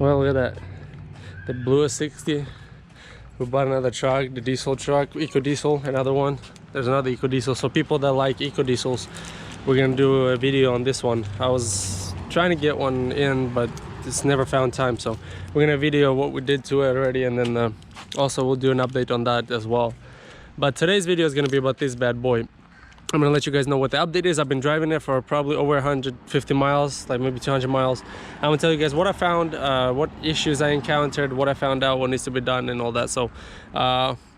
Well, look at that. The blue s60. We bought another truck, the diesel truck, eco diesel, another one. There's another eco diesel. So people that like eco diesels, we're gonna do a video on this one. I was trying to get one in, but it's never found time. So we're gonna video what we did to it already, and then also we'll do an update on that as well. But today's video is gonna be about this bad boy. I'm gonna let you guys know what the update is. I've been driving it for probably over 150 miles, like maybe 200 miles. I'm gonna tell you guys what I found, what issues I encountered, what I found out, what needs to be done, and all that. So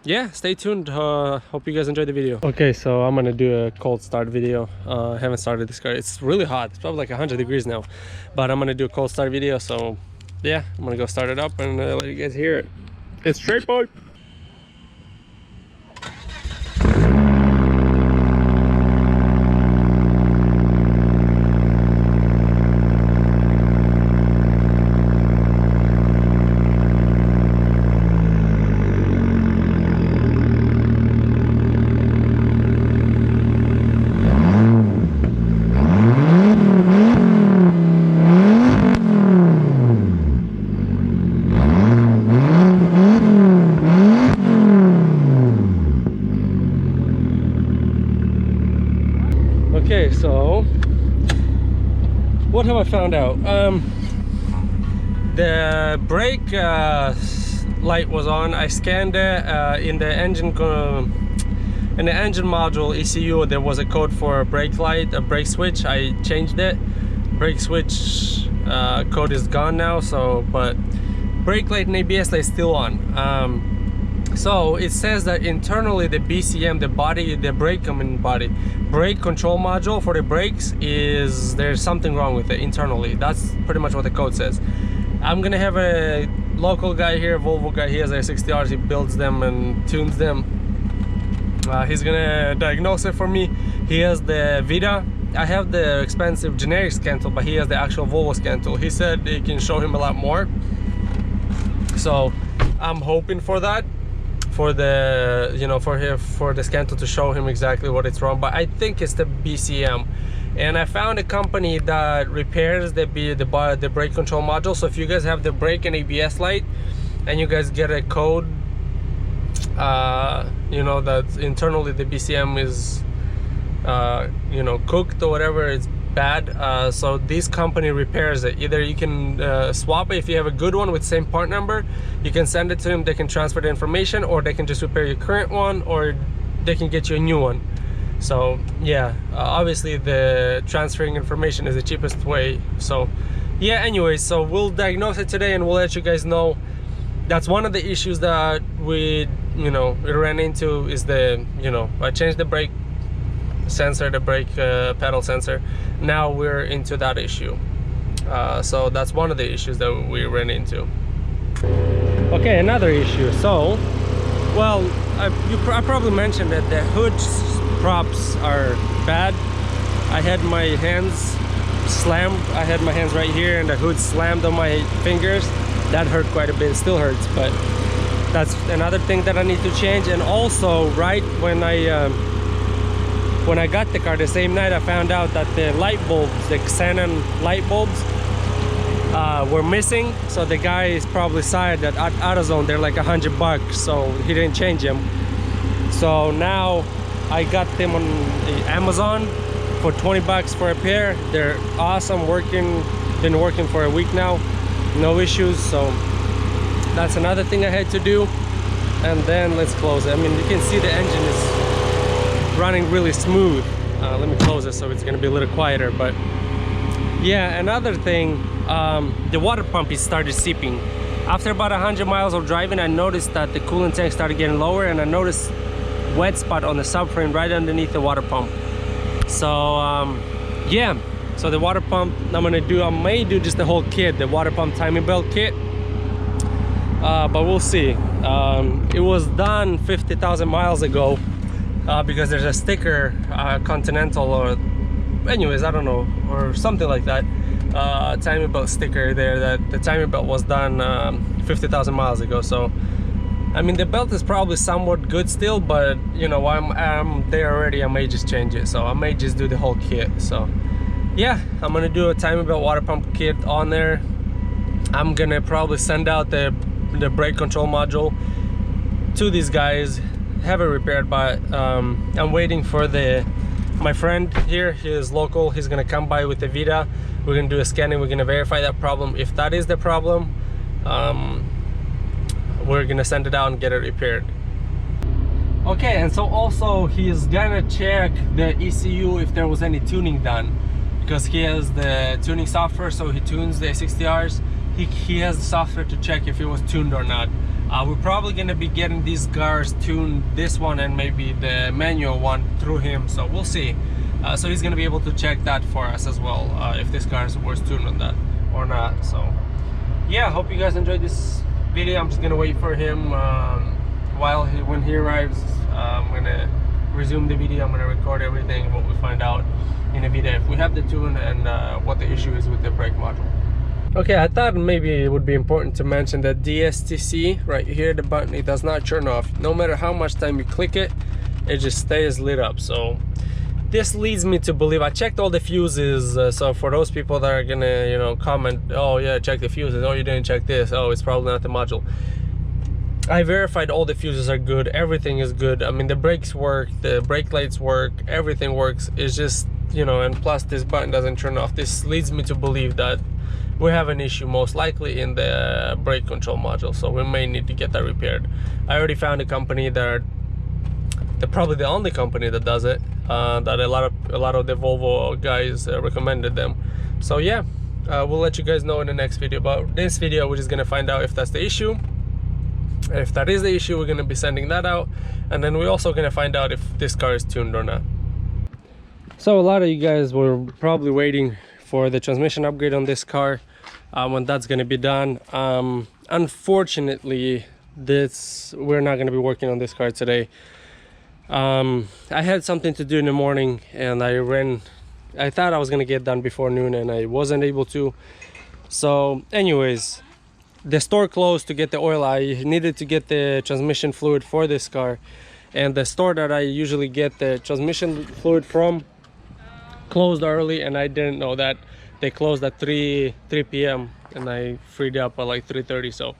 yeah, stay tuned. Hope you guys enjoy the video. Okay, so I'm gonna do a cold start video. I haven't started this car. It's really hot. It's probably like 100 degrees now, but I'm gonna do a cold start video. So yeah, I'm gonna go start it up and let you guys hear it. It's straight boy. Okay, so what have I found out? The brake light was on. I scanned it in the engine module ECU. There was a code for a brake light, a brake switch. I changed it. Brake switch code is gone now. So, but brake light and ABS light is still on. So it says that internally the BCM, the body, the brake control module for the brakes, there's something wrong with it internally. That's pretty much what the code says. I'm gonna have a local guy here, Volvo guy. He has s60rs. He builds them and tunes them. He's gonna diagnose it for me. He has the Vida. I have the expensive generic scan tool, but he has the actual Volvo scan tool. He said it can show him a lot more. So I'm hoping for that. For the for the scan tool to show him exactly what it's wrong, but I think it's the BCM. And I found a company that repairs the brake control module. So if you guys have the brake and ABS light and you guys get a code that internally the BCM is cooked or whatever, it's bad, so this company repairs it. Either you can swap it. If you have a good one with same part number, you can send it to them. They can transfer the information, or they can just repair your current one, or they can get you a new one. So yeah, obviously the transferring information is the cheapest way. So yeah, anyways, so we'll diagnose it today and we'll let you guys know. That's one of the issues that we ran into, is the I changed the brake sensor, the brake pedal sensor. Now we're into that issue. So that's one of the issues that we ran into. Okay, another issue. So, well, I probably mentioned that the hood props are bad. I had my hands slammed. I had my hands right here and the hood slammed on my fingers. That hurt quite a bit. It still hurts, but that's another thing that I need to change. And also, right when I got the car, the same night, I found out that the light bulbs, the xenon light bulbs, were missing. So the guy is probably sad that at AutoZone they're like $100, so he didn't change them. So now I got them on Amazon for $20 for a pair. They're awesome, working. Been working for a week now, no issues. So that's another thing I had to do. And then let's close it. I mean, you can see the engine is running really smooth. Let me close it so it's gonna be a little quieter. But yeah, another thing, the water pump is started seeping. After about 100 miles of driving, I noticed that the coolant tank started getting lower, and I noticed wet spot on the subframe right underneath the water pump. So yeah, so the water pump I may do just the whole kit, the water pump timing belt kit, but we'll see. It was done 50,000 miles ago. Because there's a sticker, Continental, or anyways, I don't know, or something like that, timing belt sticker there, that the timing belt was done 50,000 miles ago. So I mean, the belt is probably somewhat good still, but I'm there already. I may just change it, so I may just do the whole kit. So yeah, I'm gonna do a timing belt water pump kit on there. I'm gonna probably send out the brake control module to these guys, have it repaired, but I'm waiting for my friend here. He is local. He's gonna come by with the Vida. We're gonna do a scanning. We're gonna verify that problem. If that is the problem, we're gonna send it out and get it repaired. Okay, and so also he's gonna check the ECU if there was any tuning done, because he has the tuning software, so he tunes the s60rs. He has the software to check if it was tuned or not. We're probably gonna be getting these cars tuned, this one and maybe the manual one, through him, so we'll see. So he's gonna be able to check that for us as well, if this car was tuned on that or not. So yeah, hope you guys enjoyed this video. I'm just gonna wait for him when he arrives. I'm gonna resume the video. I'm gonna record everything, what we find out in a video, if we have the tune, and what the issue is with the brake module. Okay, I thought maybe it would be important to mention that DSTC right here, the button, it does not turn off. No matter how much time you click it, it just stays lit up. So this leads me to believe, I checked all the fuses, so for those people that are gonna, you know, comment, oh yeah, check the fuses, oh you didn't check this, oh it's probably not the module. I verified all the fuses are good, everything is good. I mean, the brakes work, the brake lights work, everything works. It's just, you know, and plus this button doesn't turn off. This leads me to believe that we have an issue most likely in the brake control module, so we may need to get that repaired. I already found a company that they're probably the only company that does it, that a lot of the Volvo guys recommended them. So yeah, we'll let you guys know in the next video. But this video, we're just gonna find out if that's the issue. If that is the issue, we're gonna be sending that out, and then we're also gonna find out if this car is tuned or not. So a lot of you guys were probably waiting for the transmission upgrade on this car, when that's going to be done. Unfortunately, we're not going to be working on this car today. I had something to do in the morning, and I thought I was going to get done before noon, and I wasn't able to. So anyways, the store closed to get the oil. I needed to get the transmission fluid for this car, and the store that I usually get the transmission fluid from closed early, and I didn't know that. They closed at 3 p.m. and I freed up at like 3:30. So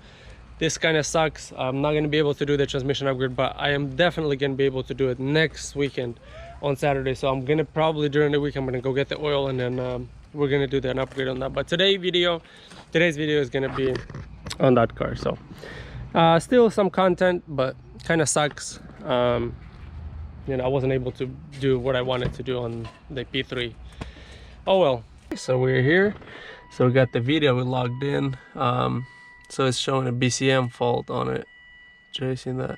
this kind of sucks. I'm not going to be able to do the transmission upgrade, but I am definitely going to be able to do it next weekend on Saturday. So I'm going to probably during the week, I'm going to go get the oil, and then we're going to do an upgrade on that. But today's video is going to be on that car. So still some content, but kind of sucks. You know, I wasn't able to do what I wanted to do on the P3. Oh well. So we're here. So we got the video, we logged in. So it's showing a BCM fault on it. Have you seen that?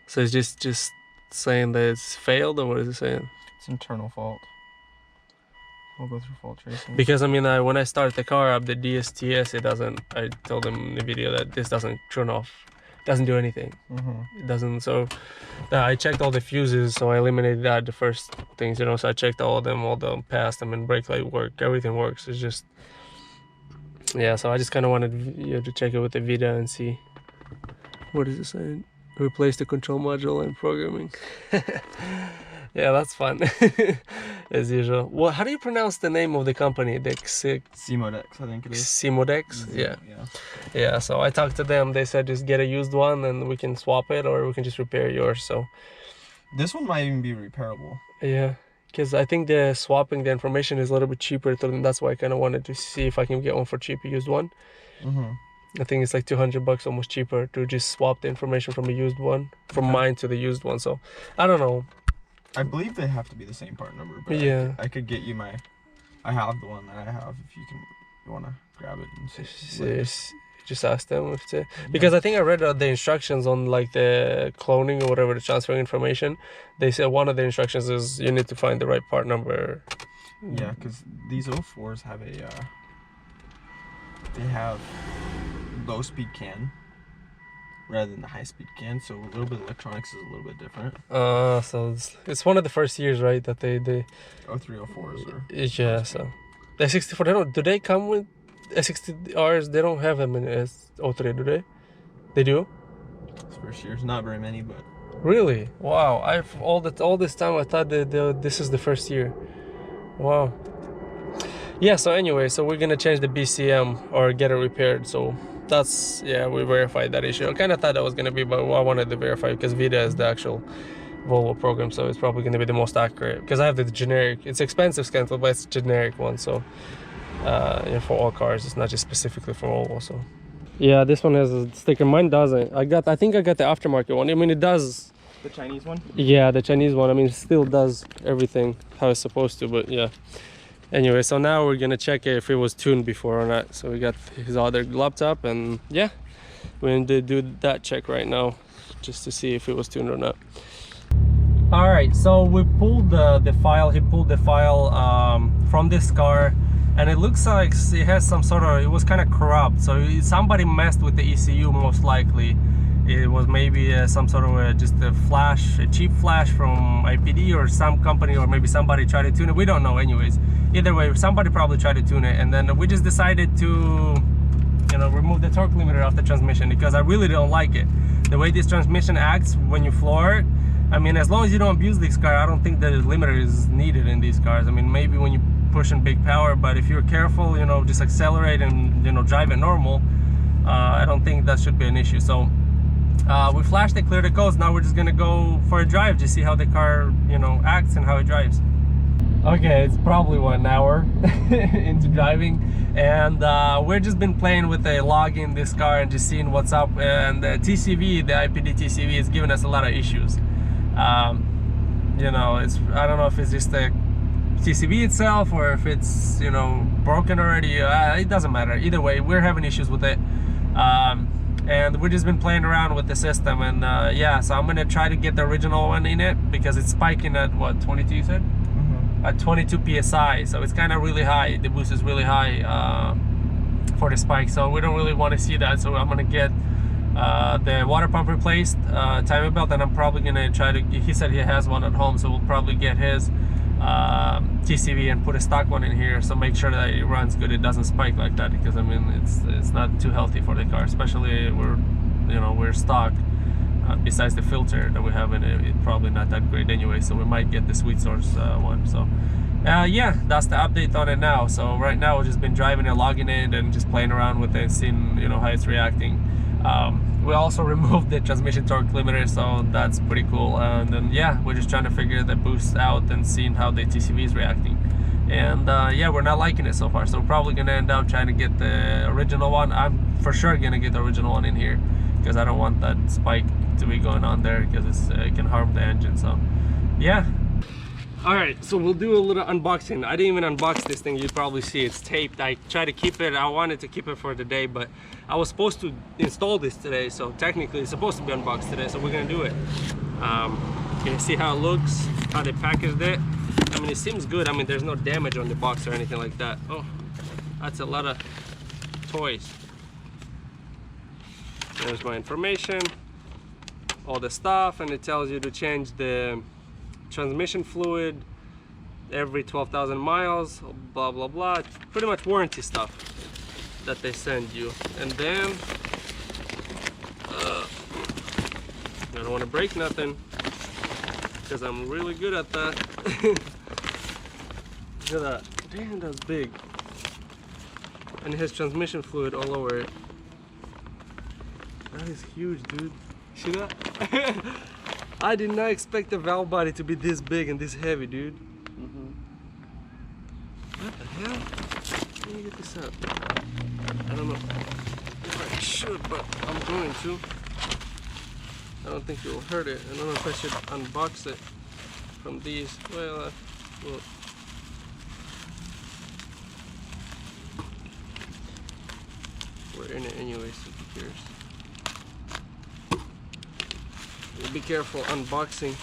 So it's just saying that it's failed, or what is it saying? It's internal fault. We'll go through fault tracing. Because I mean, when I start the car up, the DSTS, it doesn't. I told them in the video that this doesn't turn off. Doesn't do anything. It doesn't. So I checked all the fuses, so I eliminated that, the first things, you know. So I checked all of them, all the past them, and brake light work, everything works. It's just, yeah. So I just kind of wanted you to check it with the Vida and see what is it saying. Replace the control module and programming. Yeah, that's fun. As usual. Well, how do you pronounce the name of the company? The Simodex, I think it is. Simodex? Yeah, so I talked to them. They said just get a used one and we can swap it, or we can just repair yours. So this one might even be repairable. Yeah, because I think the swapping the information is a little bit cheaper, so that's why I kind of wanted to see if I can get one for cheap, a used one. I think it's like $200 almost cheaper to just swap the information from a used one, from mine to the used one. So I don't know. I believe they have to be the same part number, but yeah, I could get you I have the one that I have, if you want to grab it and see. Just ask them if it's because I think I read the instructions on like the cloning or whatever, the transferring information. They said one of the instructions is you need to find the right part number. Yeah, because these 04s have they have low speed CAN rather than the high speed CAN, so a little bit of electronics is a little bit different. So it's one of the first years, right, that they 0304s or yeah. So the s60, do they come with s60rs? They don't have them in s03, do they? They do? It's first years, not very many, but really, wow. All this time I thought that this is the first year. Wow. yeah, so anyway, so we're gonna change the BCM or get it repaired. So that's, yeah, we verified that issue. I kind of thought that was gonna be, but I wanted to verify because Vida is the actual Volvo program, so it's probably gonna be the most accurate because I have the generic. It's expensive Scantle, but it's generic one. So you know, for all cars, it's not just specifically for Volvo. So yeah, this one has a sticker. Mine doesn't. I think I got the aftermarket one. I mean, it does. The Chinese one? Yeah, the Chinese one. I mean, it still does everything how it's supposed to, but yeah. Anyway, so now we're gonna check if it was tuned before or not. So we got his other laptop, and yeah, we're gonna do that check right now just to see if it was tuned or not. All right, so we pulled the file. He pulled the file from this car, and it looks like it has some sort of, it was kind of corrupt. So somebody messed with the ECU, most likely. It was maybe some sort of just a flash, a cheap flash from IPD or some company, or maybe somebody tried to tune it. We don't know anyways. Either way, somebody probably tried to tune it, and then we just decided to, you know, remove the torque limiter off the transmission because I really don't like it. The way this transmission acts when you floor it, I mean, as long as you don't abuse this car, I don't think the limiter is needed in these cars. I mean, maybe when you push in big power, but if you're careful, you know, just accelerate and, you know, drive it normal, I don't think that should be an issue. So we flashed it, cleared the codes. Now we're just gonna go for a drive to see how the car, you know, acts and how it drives. Okay, it's probably 1 hour into driving, and we've just been playing with the log in this car and just seeing what's up. And the TCV, the IPD TCV, is giving us a lot of issues. You know, I don't know if it's just the TCV itself or if it's, you know, broken already. It doesn't matter. Either way, we're having issues with it. And we've just been playing around with the system, and yeah, so I'm gonna try to get the original one in it because it's spiking at what, 22 you said? At 22 psi, so it's kind of really high. The boost is really high for the spike, so we don't really want to see that. So I'm gonna get the water pump replaced, timing belt, and I'm probably gonna try to, he said he has one at home, so we'll probably get his TCV and put a stock one in here, so make sure that it runs good, it doesn't spike like that, because I mean it's not too healthy for the car, especially we're stock. Besides the filter that we have in it, it's probably not that great anyway, so we might get the sweet source one. So yeah, that's the update on it now. So right now we've just been driving it, logging it, and just playing around with it, seeing, you know, how it's reacting. We also removed the transmission torque limiter, so that's pretty cool. And then yeah, we're just trying to figure the boost out and seeing how the TCV is reacting. And yeah, we're not liking it so far, so we're probably gonna end up trying to get the original one. I'm for sure gonna get the original one in here because I don't want that spike to be going on there, because it can harm the engine. So yeah, all right, so we'll do a little unboxing. I didn't even unbox this thing. You probably see it's taped. I try to keep it, I wanted to keep it for the day, but I was supposed to install this today, so technically it's supposed to be unboxed today, so we're gonna do it. Can you see how it looks, how they packaged it? I mean, it seems good. I mean, there's no damage on the box or anything like that. Oh, that's a lot of toys. There's my information, all the stuff, and it tells you to change the transmission fluid every 12,000 miles, blah blah blah. It's pretty much warranty stuff that they send you. And then I don't want to break nothing because I'm really good at that. Look at that. Damn, that's big. And it has transmission fluid all over it. That is huge, dude. See that? I did not expect the valve body to be this big and this heavy, dude. What the hell? Let me get this up. I don't know if I should, but I'm going to. I don't think it will hurt it. I don't know if I should unbox it from these. Well, look. We're in it anyway, so who cares? Be careful unboxing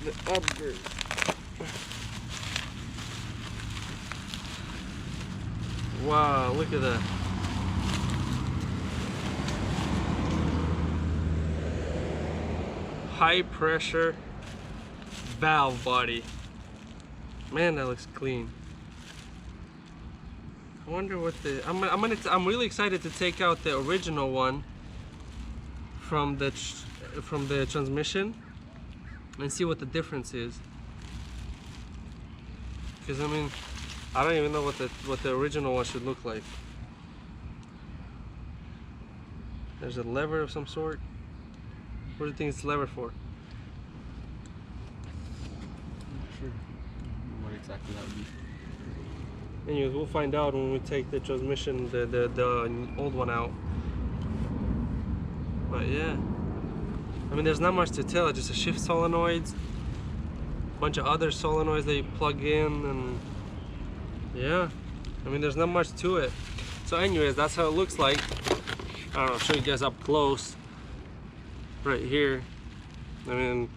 the upgrade. Wow, look at that. High pressure valve body. Man, that looks clean. I wonder what the I'm really excited to take out the original one from the transmission and see what the difference is, because I mean, I don't even know what the original one should look like. There's a lever of some sort. What do you think it's lever for? Not sure what exactly that would be. Anyways, we'll find out when we take the transmission, the old one out. But yeah, I mean, there's not much to tell. It's just a shift solenoids, a bunch of other solenoids that you plug in, and yeah, I mean, there's not much to it. So anyways, that's how it looks like. I don't know, I'll show you guys up close right here. I mean,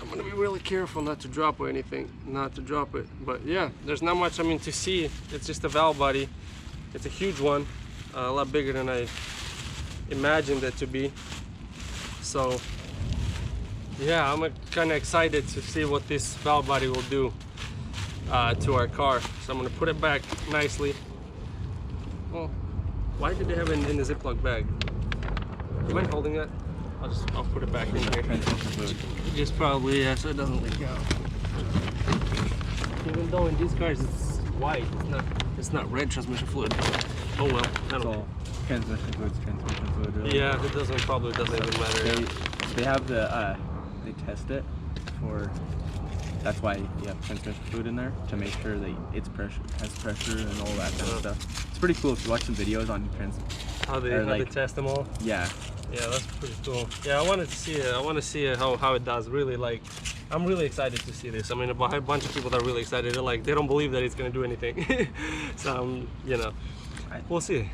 I'm gonna be really careful not to drop or anything, not to drop it. But yeah, there's not much, I mean, to see. It's just a valve body. It's a huge one, a lot bigger than I imagined it to be. So yeah, I'm kind of excited to see what this valve body will do to our car. So I'm gonna put it back nicely. Well, why did they have it in the Ziploc bag? Do you mind holding that? I'll put it back in here. Just probably, yeah, so it doesn't leak out. Even though in these cars it's white, it's not red transmission fluid. Oh well, I don't know. Transmission fluid. Really. Yeah, it probably doesn't even matter. They have the they test it for. That's why you have transmission fluid in there, to make sure that it's has pressure and all that kind of stuff. It's pretty cool if you watch some videos on how they test them all. Yeah. Yeah, that's pretty cool. Yeah, I wanted to see it. I want to see how it does. Really, like, I'm really excited to see this. I mean, a bunch of people that are really excited. They're like, they don't believe that it's gonna do anything. So, you know, we'll see.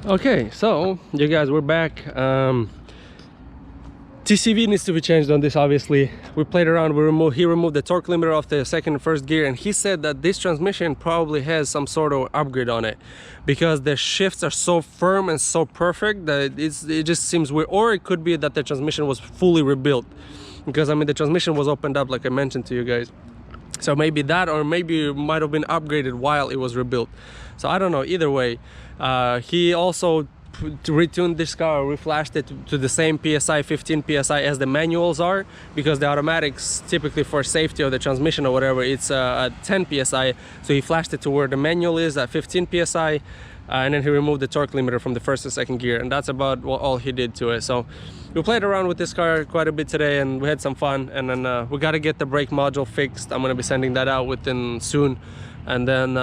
Okay, so you guys, we're back. TCV needs to be changed on this, obviously. We played around, he removed the torque limiter off the second and first gear, and he said that this transmission probably has some sort of upgrade on it, because the shifts are so firm and so perfect that it just seems weird. Or it could be that the transmission was fully rebuilt, because I mean, the transmission was opened up like I mentioned to you guys. So maybe that, or maybe it might have been upgraded while it was rebuilt. So I don't know, either way. He also retuned this car, reflashed it to the same PSI, 15 PSI as the manuals are, because the automatics typically for safety of the transmission or whatever, it's at 10 PSI. So he flashed it to where the manual is at 15 PSI, and then he removed the torque limiter from the first and second gear, and that's about all he did to it. So we played around with this car quite a bit today, and we had some fun. And then we got to get the brake module fixed. I'm going to be sending that out within soon. And then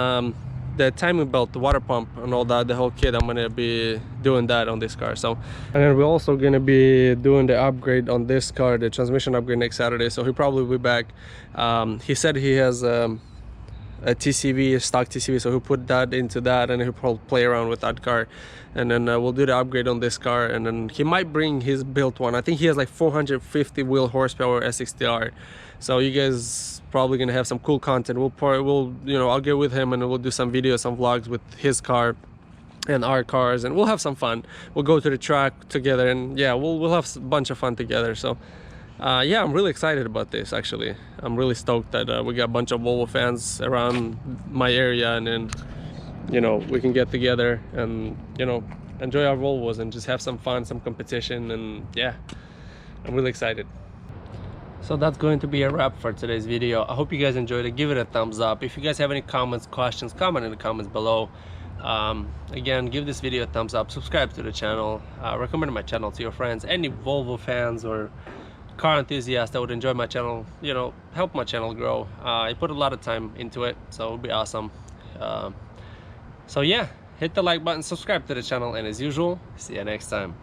the timing belt, the water pump and all that, the whole kit, I'm gonna be doing that on this car. So, and then we're also gonna be doing the upgrade on this car, the transmission upgrade, next Saturday. So he'll probably be back. He said he has a TCV, a stock TCV, so he'll put that into that, and he'll probably play around with that car. And then we'll do the upgrade on this car, and then he might bring his built one. I think he has like 450 wheel horsepower s60r. So you guys probably gonna have some cool content. We'll you know, I'll get with him and we'll do some videos, some vlogs with his car and our cars, and we'll have some fun. We'll go to the track together, and yeah, we'll have a bunch of fun together. So yeah, I'm really excited about this. Actually, I'm really stoked that we got a bunch of Volvo fans around my area, and then, you know, we can get together and, you know, enjoy our Volvos and just have some fun, some competition. And yeah, I'm really excited. So that's going to be a wrap for today's video. I hope you guys enjoyed it. Give it a thumbs up. If you guys have any comments, questions, comment in the comments below. Again, give this video a thumbs up, subscribe to the channel, recommend my channel to your friends, any Volvo fans or car enthusiasts that would enjoy my channel, you know, help my channel grow. I put a lot of time into it, so it would be awesome. So yeah, hit the like button, subscribe to the channel, and as usual, see you next time.